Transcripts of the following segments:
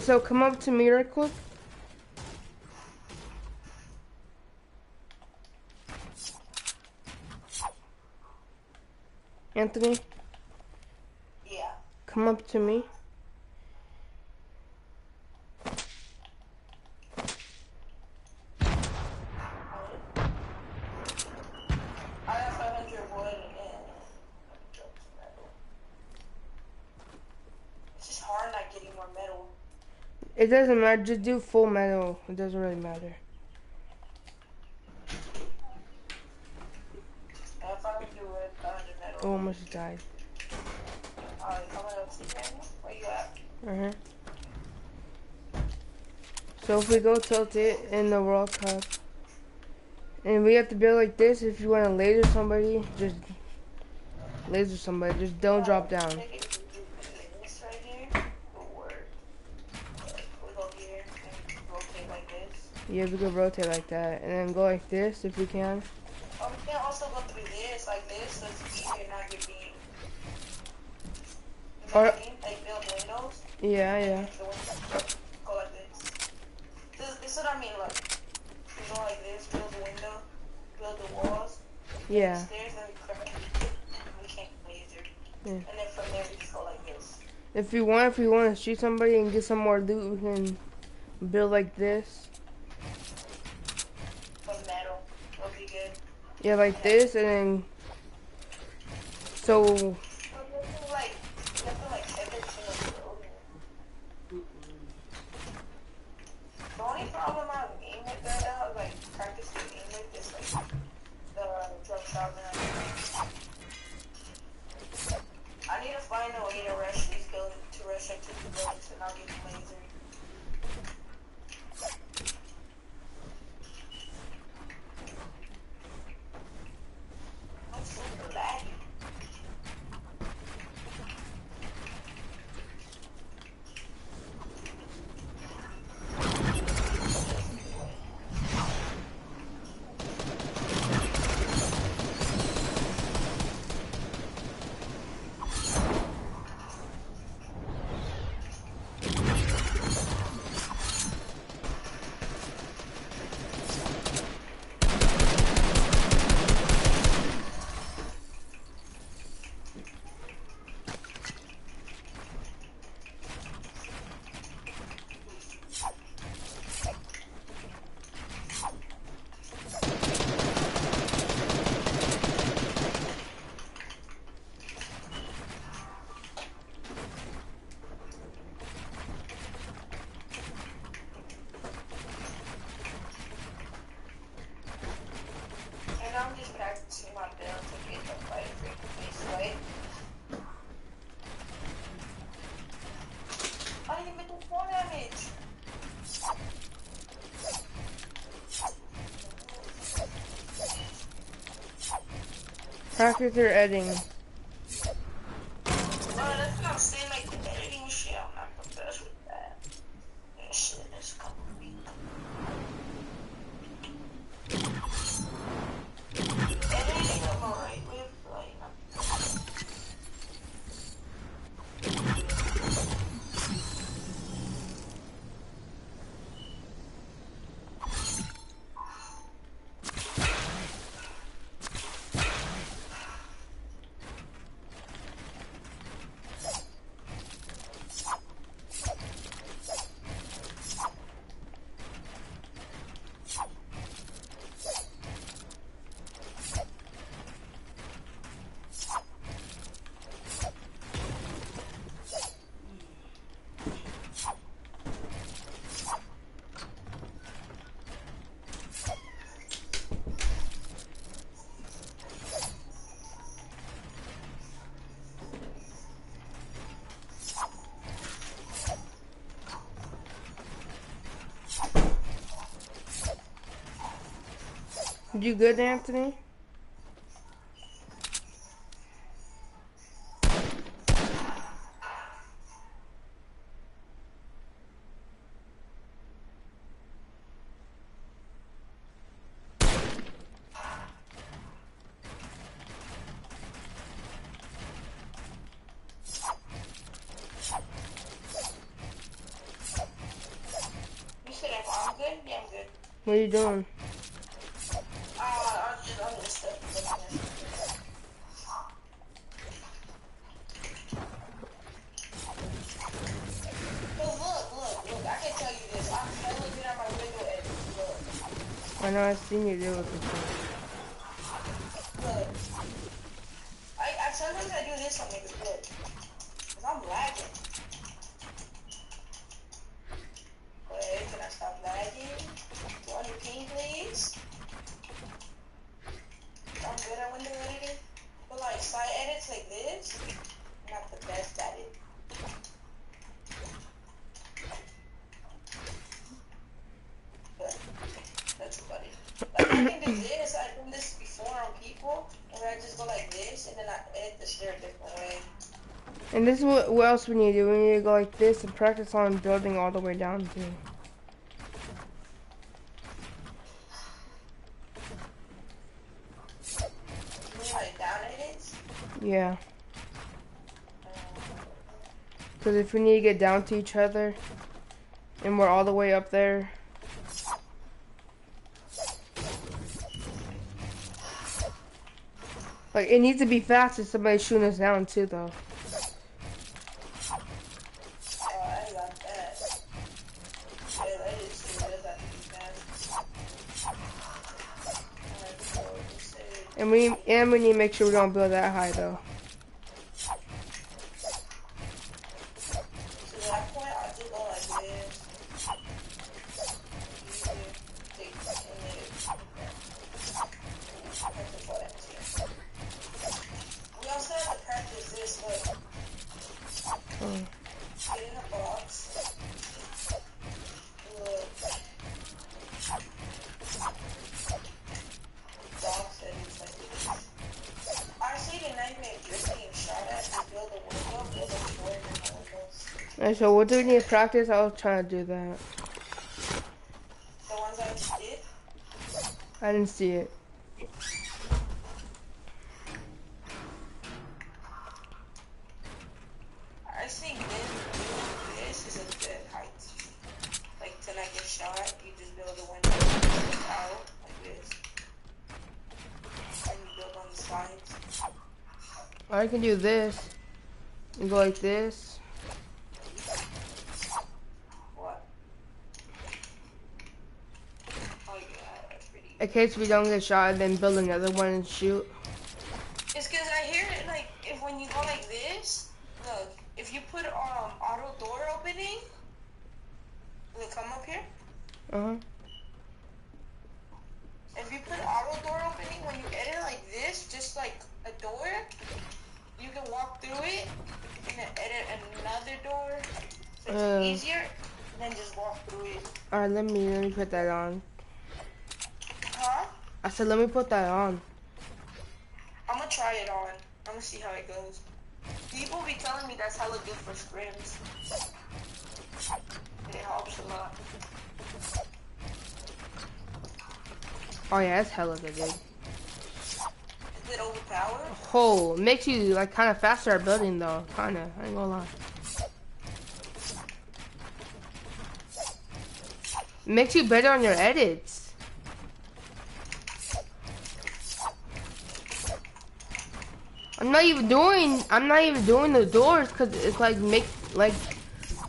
So come up to me real quick. Anthony? Yeah. Come up to me. I have 500 wood and metal. It's just hard not getting more metal. It doesn't matter. Just do full metal. It doesn't really matter. I have 500 wood, 500 metal. Oh, almost died. Alright, I'm gonna go see Daniel. Where you at? So if we go tilt it in the World Cup, and we have to build like this, if you want to laser somebody, just laser somebody. Just don't drop down. Take it this right here. Will work. We go here and rotate like this. Yeah, we could rotate like that, and then go like this if we can. Oh, we can also go through this, like this, so it's easier not get beamed. You know what I mean? Like build windows. Yeah. Go like this. This is what I mean, like, you go like this, build the window, build the walls, Yeah. stairs, and we can't laser. Yeah. And then from there we just go like this. If we want to shoot somebody and get some more loot, we can build like this. From metal, that'll be good. Yeah, like this, and then so. The only problem I'm aiming with that out, like practicing aim with is like the drug shot. I need to find a way to rush these buildings, to rush into the buildings and not get lasered. I'm super laggy. And I'm just practicing my build to get the fight frequency way. I didn't even do 4 damage. Practice your editing. No, that's what I'm saying, like the editing shit, I'm not the best with that. That shit is coming weak. Editing, I'm alright with, like, You good, Anthony? What are you doing? I'm just stuck. But look, I can tell you this. I'm hella good at my window edit. Look, I know I've seen you do it before. look. I sometimes I do this on niggas, look. Cause I'm lagging. Wait, can I stop lagging? 200 ping, please? I'm good at window editing. But like side edits like this, I'm not the best at it. But that's funny. Like I can do this, I've done this before on people, where I just go like this and then I edit the stair a different way. And this is what else we need to do. We need to go like this and practice on building all the way down too. You mean like down edits? Yeah. Because if we need to get down to each other, and we're all the way up there. Like, it needs to be fast if somebody's shooting us down too, though. I got that. Yeah, that is true. That does have to be fast. Alright, so let's say... And we need to make sure we don't build that high, though. To that point, I'll just go like this. We also have to practice this, look. Get in a box. Look. Box edits like this. Honestly, the nightmare just getting shot at is build a window, build a door in the windows. And so what do we need to practice? I was trying to do that. The ones I just did? I didn't see it. I think this is a good height. Like to not get shot, you just build a window out like this. And you build on the sides. Or I can do this. And go like this. What? Oh yeah, that's pretty. In case we don't get shot, and then build another one and shoot. It's cause I hear it like if when you go like this, look, if you put auto door opening, will it come up here? Uh-huh. If you put auto door opening, when you edit like this, just like a door, you can walk through it and then edit another door. So it's easier than just walk through it. Alright, let me put that on. Huh? I said let me put that on. I'm gonna try it on. I'm gonna see how it goes. People be telling me that's hella good for scrims. It helps a lot. Oh yeah, that's hella good, dude. Is it overpowered? Oh, makes you like kind of faster at building though, kinda. I ain't gonna lie. Makes you better on your edits. I'm not even doing the doors because it's like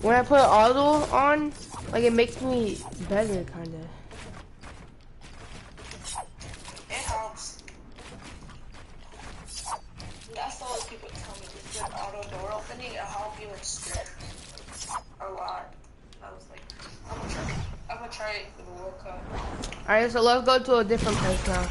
when I put auto on, like it makes me better kinda. It helps. That's all people tell me. Just put auto door opening, it'll help you in script a lot. I was like, I'm gonna try it for the World Cup. Alright, so let's go to a different place now.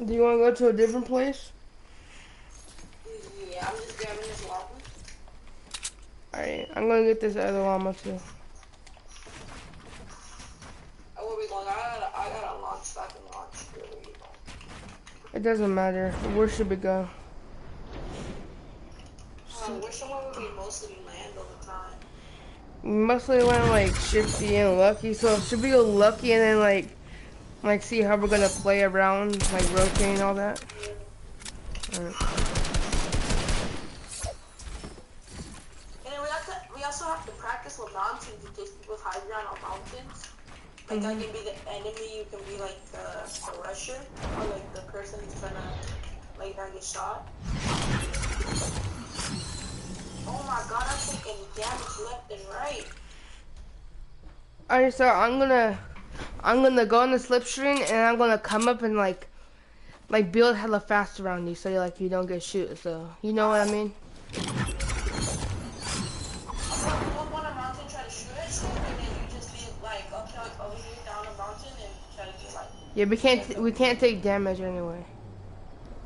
Do you want to go to a different place? Yeah, I'm just grabbing this llama. Alright, I'm gonna get this other llama too. Oh, where we going? I got a launch back and launch. Where we going? It doesn't matter. Where should we go? Where somewhere would we mostly land all the time? Mostly went like shifty and lucky, so should we go lucky and then like see how we're gonna play around, like rotating all that? Alright. And then we also have to practice with mountains in case people hide ground on mountains. Like I can be the enemy, you can be like the rusher, or like the person who's trying to like not get shot. Oh my god, I'm taking damage left and right. Alright, so I'm gonna go on the slipstream and I'm gonna come up and like build hella fast around you so you don't get shoot. So you know what I mean? On a mountain, try to shoot at you, and then you just be like okay, like over here down a mountain and try to get like. Yeah, we can't take damage anyway.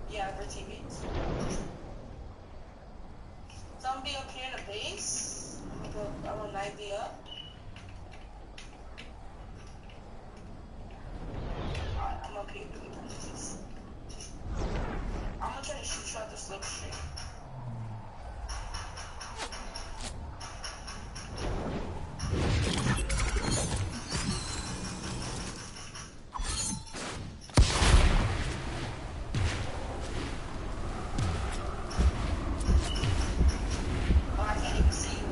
Yeah, for teammates. So I'm gonna be up here in the base. I'm gonna 90 up. Alright, I'm up here doing this. I'm gonna try to shoot you out the slipstream. Oh, I can't even see you.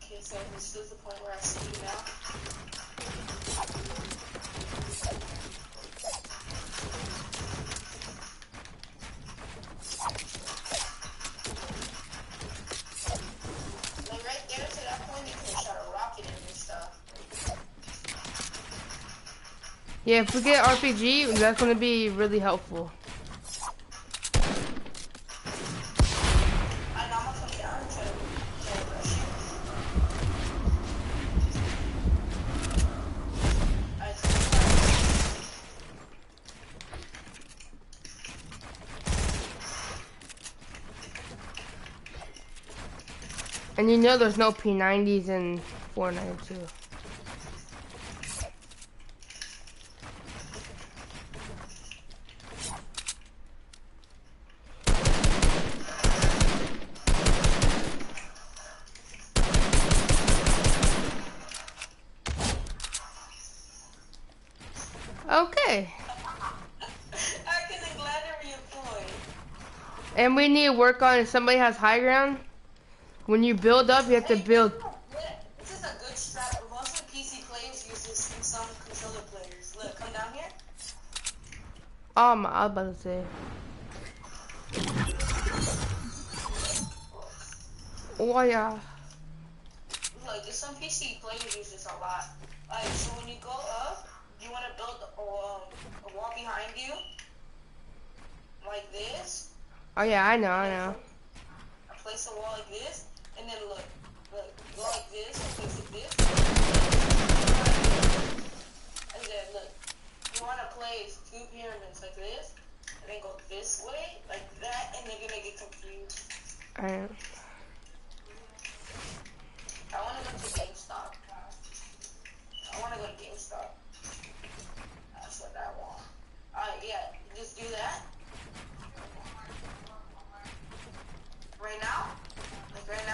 Okay, so this is the point where I see you now. Like right there to that point, you can shot a rocket in and stuff. Yeah, if we get RPG, that's gonna be really helpful. I know I'm gonna come down and try to rush you. And you know there's no P90s in Fortnite too. Okay. I can glad to reemploy. And we need to work on if somebody has high ground. When you build up, you have to build. This is a good strat. Most of the PC players use this and some controller players. Look, come down here. I was about to say. Oh yeah. Look, there's some PC players use this a lot. Like, so when you go up, you want to build a wall behind you. Like this. Oh yeah, I know. Place a wall like this. And then look, go like this, place it this. And then look, you want to place two pyramids like this, and then go this way, like that, and they're gonna get confused. Alright. I want to go to GameStop. That's what I want. Yeah, just do that. Right now? Like right now?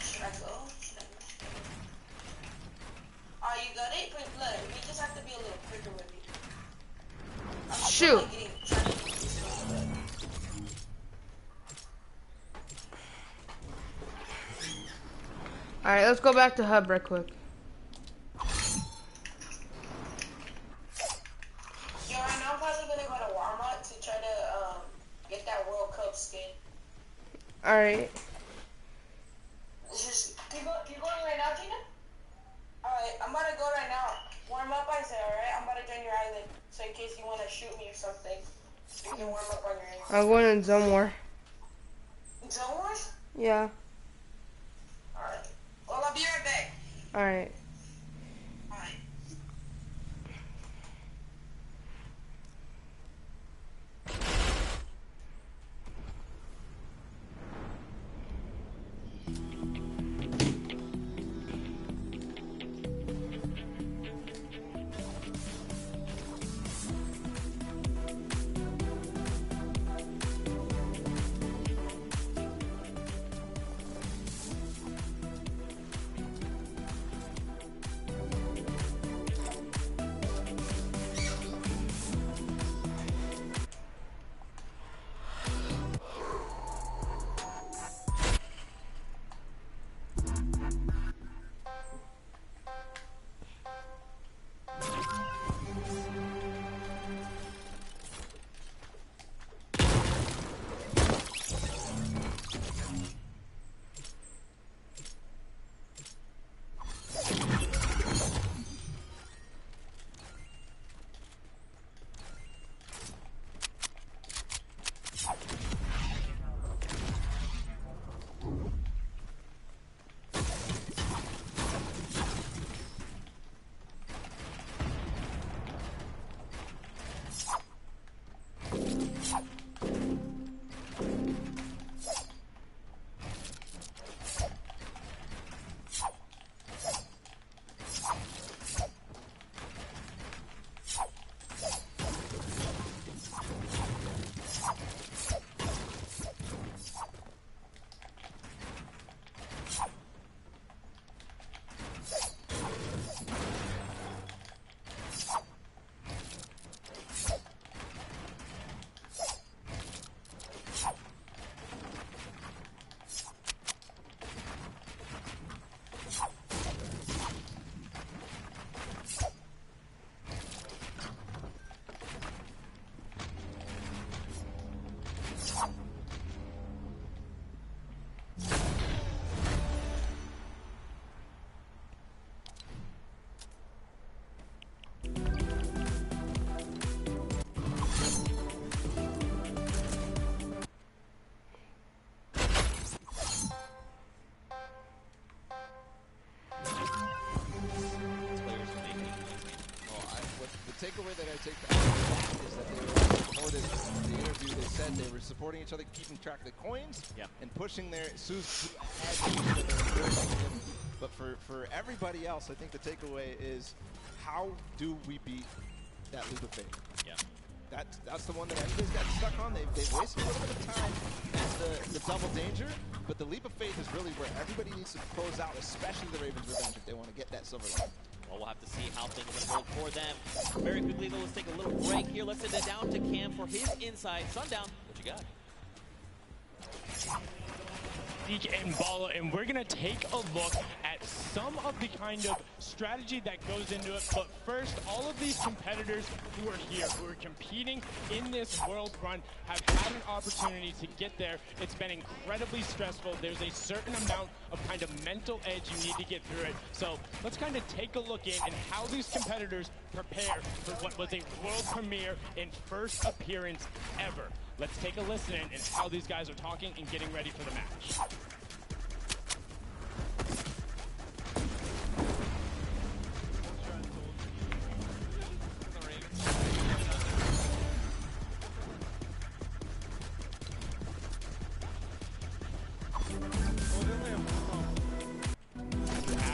Should I go? Oh, you got it? But look, we just have to be a little quicker with it. Shoot. Alright, let's go back to hub real quick. Yo, right now I'm probably gonna go to Walmart to try to get that World Cup skin. Alright. Just you going right now, Tina? Alright, I'm about to go right now. Warm up, I said, alright? I'm about to join your island. So in case you wanna shoot me or something, you can warm up on your island. I'm going in Zone War. Zone Wars? Yeah. Alright. Well, I'll be right back. Alright. that I take out of that is that they were supported in the interview. They said they were supporting each other, keeping track of the coins, and pushing their Suzu ahead. But for everybody else, I think the takeaway is, how do we beat that Leap of Faith? Yeah. That's the one that everybody's got stuck on. They've wasted a little bit of time at the double danger, but the Leap of Faith is really where everybody needs to close out, especially the Ravens Revenge, if they want to get that silver line. Well, we'll have to see how things unfold for them. Very quickly, though, let's take a little break here. Let's send it down to Cam for his insight. Sundown, what you got? And Bala, and we're gonna take a look at some of the kind of strategy that goes into it. But first, all of these competitors who are here, who are competing in this world run, have had an opportunity to get there. It's been incredibly stressful. There's a certain amount of kind of mental edge you need to get through it. So let's kind of take a look in and how these competitors prepare for what was a world premiere and first appearance ever. Let's take a listen in and how these guys are talking and getting ready for the match.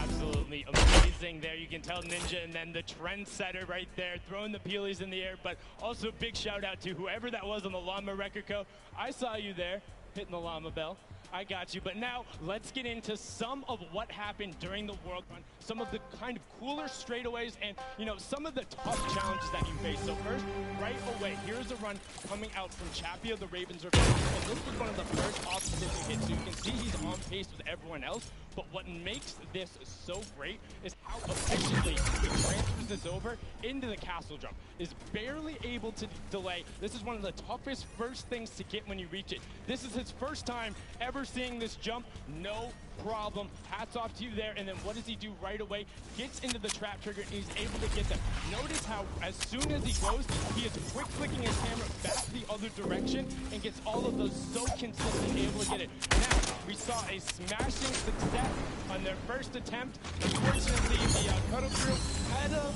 Absolutely amazing there. You can tell Ninja and then the trendsetter right there, throwing the peelies in the air, but also big shout out to whoever that was on the Llama Record Co. I saw you there, hitting the Llama Bell. I got you. But now let's get into some of what happened during the World Run, some of the kind of cooler straightaways and, you know, some of the tough challenges that you face. So first, right away, here's a run coming out from Chappie of the Ravens Revenge. And this was one of the first obstacles he hit. So you can see he's on pace with everyone else. But what makes this so great is how efficiently he transfers this over into the castle jump. Is barely able to delay. This is one of the toughest first things to get when you reach it. This is his first time ever seeing this jump. No problem. Hats off to you there. And then what does he do right away? Gets into the trap trigger and he's able to get them. Notice how as soon as he goes, he is quick flicking his camera back the other direction and gets all of those so consistent, able to get it. Now, we saw a smashing success on their first attempt. Unfortunately, the Cuddle Crew had a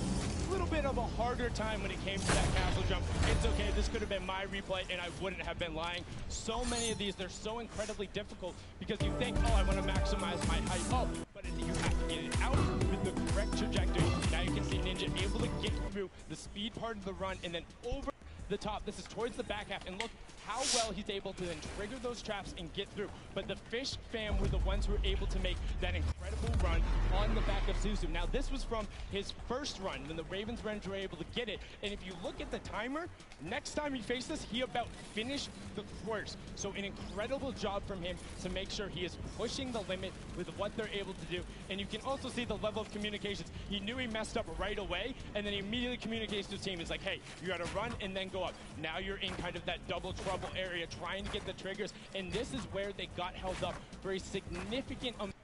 little bit of a harder time when it came to that castle jump. It's okay, this could have been my replay and I wouldn't have been lying. So many of these, they're so incredibly difficult because you think, oh, I want to maximize my height up, but you have to get it out with the correct trajectory. Now you can see Ninja able to get through the speed part of the run and then over the top. This is towards the back half, and look how well he's able to then trigger those traps and get through. But the Fish fam were the ones who were able to make that incredible run on the back of Suzu. Now this was from his first run when the Ravens Revenge were able to get it. And if you look at the timer, next time he faced this, he about finished the course. So an incredible job from him to make sure he is pushing the limit with what they're able to do. And you can also see the level of communications. He knew he messed up right away, and then he immediately communicates to his team. He's like, hey, you gotta run and then go up. Now you're in kind of that double trouble area trying to get the triggers, and this is where they got held up for a significant amount.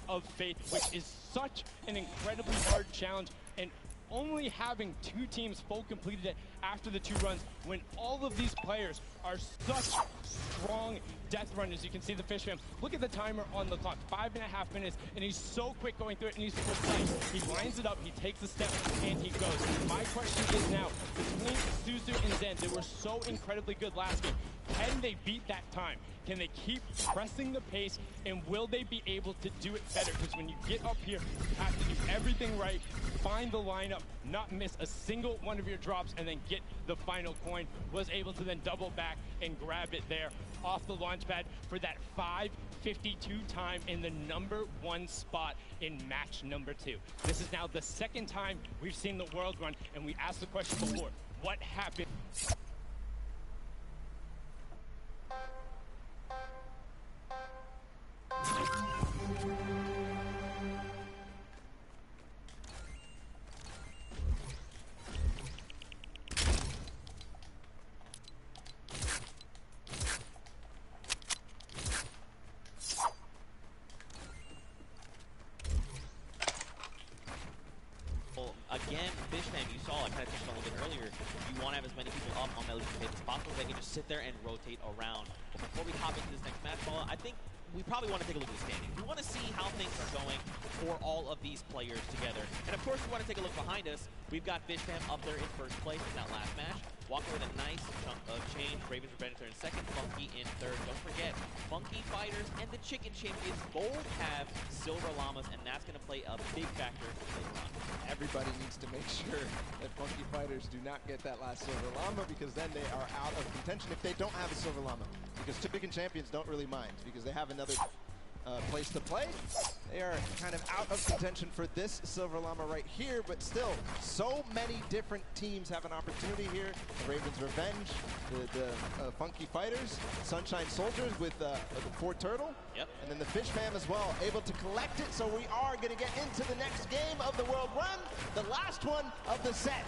Of faith, which is such an incredibly hard challenge, and only having two teams full completed it after the two runs when all of these players are such strong death runners. You can see the Fish fam. Look at the timer on the clock, 5.5 minutes, and he's so quick going through it, and he's precise. He lines it up, he takes a step, and he goes. My question is now, between Suzu and Zen, they were so incredibly good last game. Can they beat that time? Can they keep pressing the pace, and will they be able to do it better? Because when you get up here, you have to do everything right, find the lineup, not miss a single one of your drops, and then get the final coin. Was able to then double back and grab it there off the launch pad for that 5:52 time in the #1 spot in match #2. This is now the second time we've seen the World Run, and we asked the question before, what happened? saw, I kind of touched on a little bit earlier, you want to have as many people up on that lead phase as possible. They can just sit there and rotate around. But before we hop into this next match, Paula, I think we probably want to take a look at the standings. We want to see how things are going for all of these players together. And of course, we want to take a look behind us. We've got Fish Fam up there in first place in that last match. Walking with a nice chunk of change. Ravens Revenge are in second, Funky in third. Don't forget, Funky Fighters and the Chicken Champions both have Silver Llamas, and that's going to play a big factor later on. Everybody needs to make sure that Funky Fighters do not get that last Silver Llama, because then they are out of contention if they don't have a Silver Llama. Because Chicken Champions don't really mind, because they have another place to play. They are kind of out of contention for this Silver Llama right here, but still, so many different teams have an opportunity here. The Ravens Revenge, the Funky Fighters, Sunshine Soldiers with the Ford Turtle, Yep. and then the Fish Fam as well, able to collect it. So we are going to get into the next game of the World Run, the last one of the set.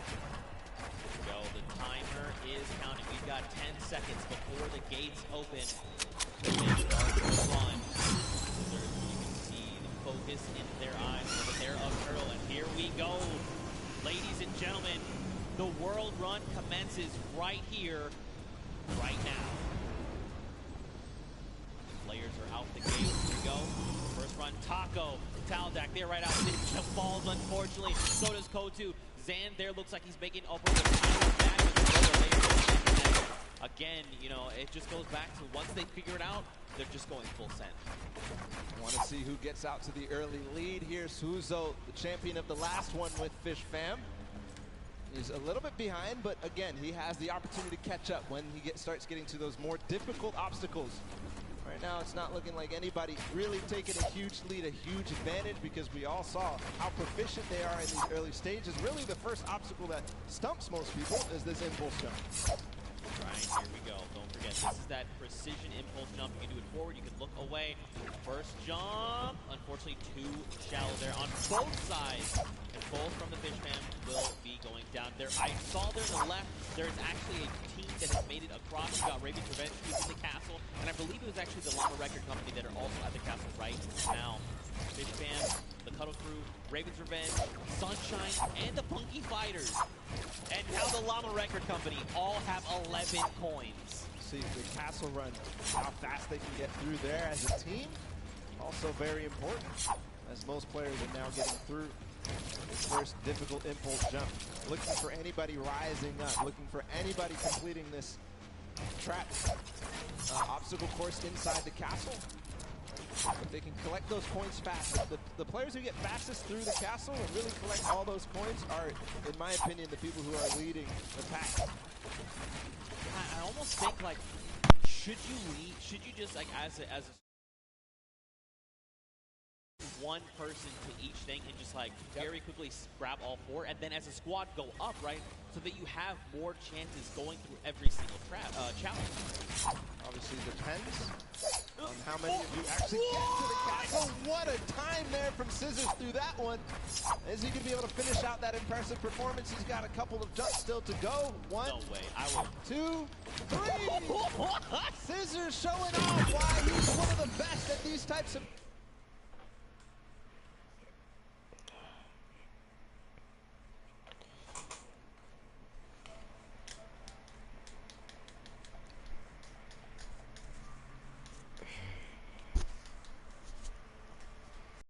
Go, the timer is counting. We've got 10 seconds before the gates open. The Fish start to run. You can see the focus in their eyes over there of Turtle, and here we go. Ladies and gentlemen, the World Run commences right here, right now. The players are out the gate. Here we go. First run, Taco, Taldak, they're right out. Ninja falls, unfortunately. So does Kotu. Zan there looks like he's making up with the back. Again, you know, it just goes back to once they figure it out, they're just going full send. I want to see who gets out to the early lead here. Suzo, the champion of the last one with Fish Fam, is a little bit behind, but again, he has the opportunity to catch up when he starts getting to those more difficult obstacles. Right now, it's not looking like anybody really taking a huge lead, a huge advantage, because we all saw how proficient they are in these early stages. Really, the first obstacle that stumps most people is this impulse jump. Right, here we go. Don't forget, this is that precision impulse jump. You can do it forward, you can look away. First jump, unfortunately too shallow there on both sides. And both from the Fish Fam will be going down there. I saw there on the left, there's actually a team that has made it across. We got Ravens Revenge who's in the castle. And I believe it was actually the Llama Record Company that are also at the castle right now. Fish Fam, the Cuddle Crew, Ravens Revenge, Sunshine, and the Funky Fighters. And now the Llama Record Company all have 11 coins. See the castle run, how fast they can get through there as a team. Also very important, as most players are now getting through this first difficult impulse jump. Looking for anybody rising up, looking for anybody completing this trap obstacle course inside the castle. But they can collect those coins fast. The players who get fastest through the castle and really collect all those coins are, in my opinion, the people who are leading the pack. I almost think, like, should you just, like, as a one person to each thing and just, like, very quickly grab all four, and then as a squad go up, right, so that you have more chances going through every single challenge. Obviously depends on how many of you actually get to the castle. What a time there from Scissors through that one. Is he going to be able to finish out that impressive performance? He's got a couple of jumps still to go. One, no way. I will. 2, 3. Scissors showing off why he's one of the best at these types of